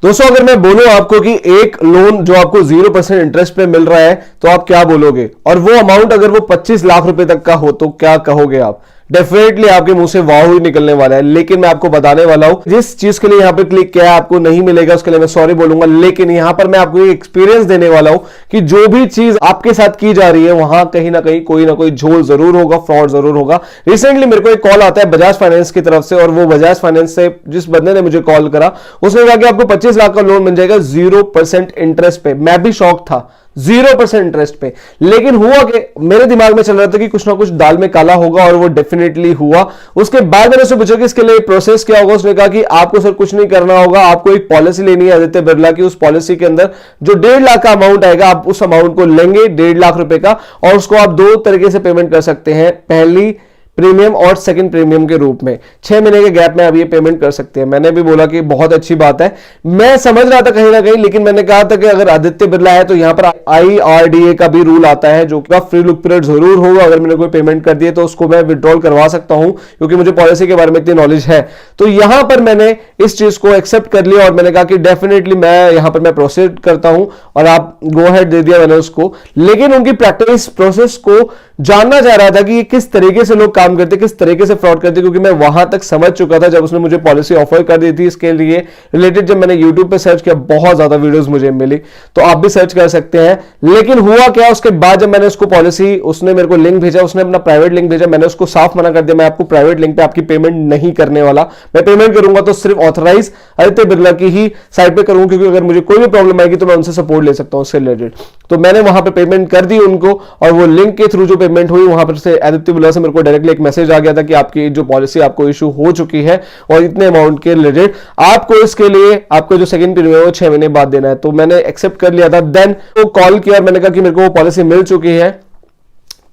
दोस्तों अगर मैं बोलूं आपको कि एक लोन जो आपको 0% इंटरेस्ट पे मिल रहा है तो आप क्या बोलोगे, और वो अमाउंट अगर वो 25 लाख रुपए तक का हो तो क्या कहोगे आप? डेफिनेटली आपके मुंह से वाह ही निकलने वाला है। लेकिन मैं आपको बताने वाला हूं, जिस चीज के लिए यहां पे क्लिक किया है आपको नहीं मिलेगा, उसके लिए मैं सॉरी बोलूंगा। लेकिन यहां पर मैं आपको एक्सपीरियंस देने वाला हूं कि जो भी चीज आपके साथ की जा रही है वहां कहीं ना कहीं कोई ना कोई झोल जरूर होगा, फ्रॉड जरूर होगा। रिसेंटली मेरे को एक कॉल आता है बजाज फाइनेंस की तरफ से, और वो बजाज फाइनेंस से जिस बंदे ने मुझे कॉल करा उसने कहा कि आपको 25 लाख का लोन मिल जाएगा 0% इंटरेस्ट पे। मैं भी शॉक था, 0% इंटरेस्ट पे। लेकिन हुआ कि मेरे दिमाग में चल रहा था कि कुछ ना कुछ दाल में काला होगा, और वो डेफिनेटली हुआ। उसके बाद मैंने उससे पूछा कि इसके लिए प्रोसेस क्या होगा। उसने कहा कि आपको सर कुछ नहीं करना होगा, आपको एक पॉलिसी लेनी है आदित्य बिरला की। उस पॉलिसी के अंदर जो 1.5 लाख का अमाउंट आएगा, आप उस अमाउंट को लेंगे 1.5 लाख रुपए का, और उसको आप 2 तरीके से पेमेंट कर सकते हैं, पहली प्रीमियम और सेकंड प्रीमियम के रूप में। 6 महीने के गैप में आप ये पेमेंट कर सकते हैं। मैंने भी बोला कि बहुत अच्छी बात है, मैं समझ रहा था कहीं ना कहीं, लेकिन मैंने कहा था कि अगर आदित्य बिरला है तो यहां पर IRDA का भी रूल आता है, जो कि फ्री लुक पीरियड जरूर होगा। अगर मैंने कोई पेमेंट कर दिए तो उसको मैं विड्रॉल करवा सकता हूं, क्योंकि मुझे पॉलिसी के बारे में इतनी नॉलेज है। तो यहां पर मैंने इस चीज को एक्सेप्ट कर लिया, और मैंने कहा कि डेफिनेटली मैं यहां पर मैं प्रोसीड करता हूं, और आप गो हेड दे दिया मैंने उसको। लेकिन उनकी प्रैक्टिस प्रोसेस को जानना चाह रहा था कि ये किस तरीके से लोग काम करते, किस तरीके से फ्रॉड करते, क्योंकि मैं वहां तक समझ चुका था जब उसने मुझे पॉलिसी ऑफर कर दी थी। इसके लिए रिलेटेड जब मैंने YouTube पे सर्च किया, बहुत ज्यादा वीडियोस मुझे मिली, तो आप भी सर्च कर सकते हैं। लेकिन हुआ क्या, उसके बाद जब मैंने उसको पॉलिसी, उसने मेरे को लिंक भेजा, उसने अपना प्राइवेट लिंक भेजा, मैंने उसको साफ मना कर दिया, मैं आपको प्राइवेट लिंक पे आपकी पेमेंट नहीं करने वाला। मैं पेमेंट करूंगा तो सिर्फ ऑथराइज आदित्य बिरला की ही साइट पे करूंगा, क्योंकि अगर मुझे कोई भी प्रॉब्लम आएगी तो मैं उनसे सपोर्ट ले सकता हूं उससे रिलेटेड। तो मैंने वहां पे पेमेंट कर दी उनको, और वो लिंक के थ्रू जो पेमेंट हुई, वहां पर से आदित्य बिरला से मेरे को डायरेक्टली एक मैसेज आ गया था कि आपकी जो पॉलिसी आपको इशू हो चुकी है, और इतने अमाउंट के रिलेटेड आपको इसके लिए आपको जो सेकंड प्रीमियम है वो 6 महीने बाद देना है। तो मैंने एक्सेप्ट कर लिया था। देन वो कॉल किया और मैंने कहा कि मेरे को वो पॉलिसी मिल चुकी है,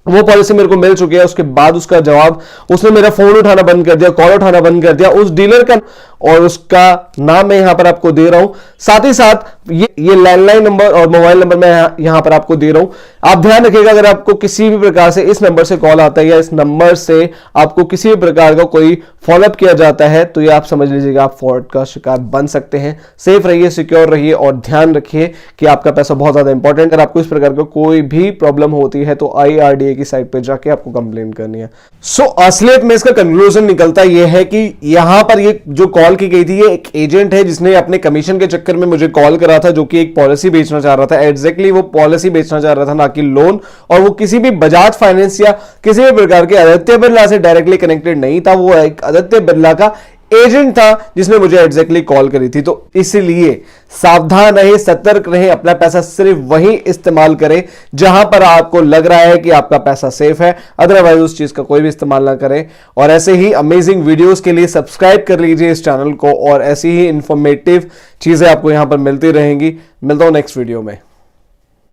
वो पॉलिसी मेरे को मिल चुकी है। उसके बाद उसका जवाब, उसने मेरा फोन उठाना बंद कर दिया, कॉल उठाना बंद कर दिया। उस डीलर का और उसका नाम मैं यहां पर आपको दे रहा हूं, साथ ही साथ ये लैंडलाइन नंबर और मोबाइल नंबर मैं यहां पर आपको दे रहा हूं। आप ध्यान रखिएगा, अगर आपको किसी भी प्रकार से इस नंबर से कॉल आता है, या इस नंबर से आपको किसी भी प्रकार का कोई फॉलोअप किया जाता है, तो ये आप समझ लीजिएगा आप फ्रॉड का शिकार बन सकते हैं। सेफ रहिए, सिक्योर रहिए, और ध्यान रखिए कि आपका पैसा बहुत ज्यादा इंपॉर्टेंट है। अगर आपको इस प्रकार का कोई भी प्रॉब्लम होती है तो IRDA की साइट पे जाके आपको कंप्लेन करनी है। सो असलियत में इसका कंक्लूजन निकलता यह है कि यहां पर ये जो कॉल की गई थी, ये एक एजेंट है जिसने अपने कमीशन के चक्कर में मुझे कॉल करा था, जो कि एक पॉलिसी बेचना चाह रहा था। एग्जैक्टली वो पॉलिसी बेचना चाह रहा था, ना कि लोन। और वो किसी भी बजाज फाइनेंस या किसी भी प्रकार के आदित्य बिरला से डायरेक्टली कनेक्टेड नहीं था। वो एक आदित्य बिरला का एजेंट था जिसने मुझे एग्जैक्टली कॉल करी थी। तो इसलिए सावधान रहे, सतर्क रहे, अपना पैसा सिर्फ वहीं इस्तेमाल करें जहां पर आपको लग रहा है कि आपका पैसा सेफ है, अदरवाइज उस चीज का कोई भी इस्तेमाल ना करें। और ऐसे ही अमेजिंग वीडियोस के लिए सब्सक्राइब कर लीजिए इस चैनल को, और ऐसी ही इंफॉर्मेटिव चीजें आपको यहां पर मिलती रहेंगी। मिलता हूं नेक्स्ट वीडियो में।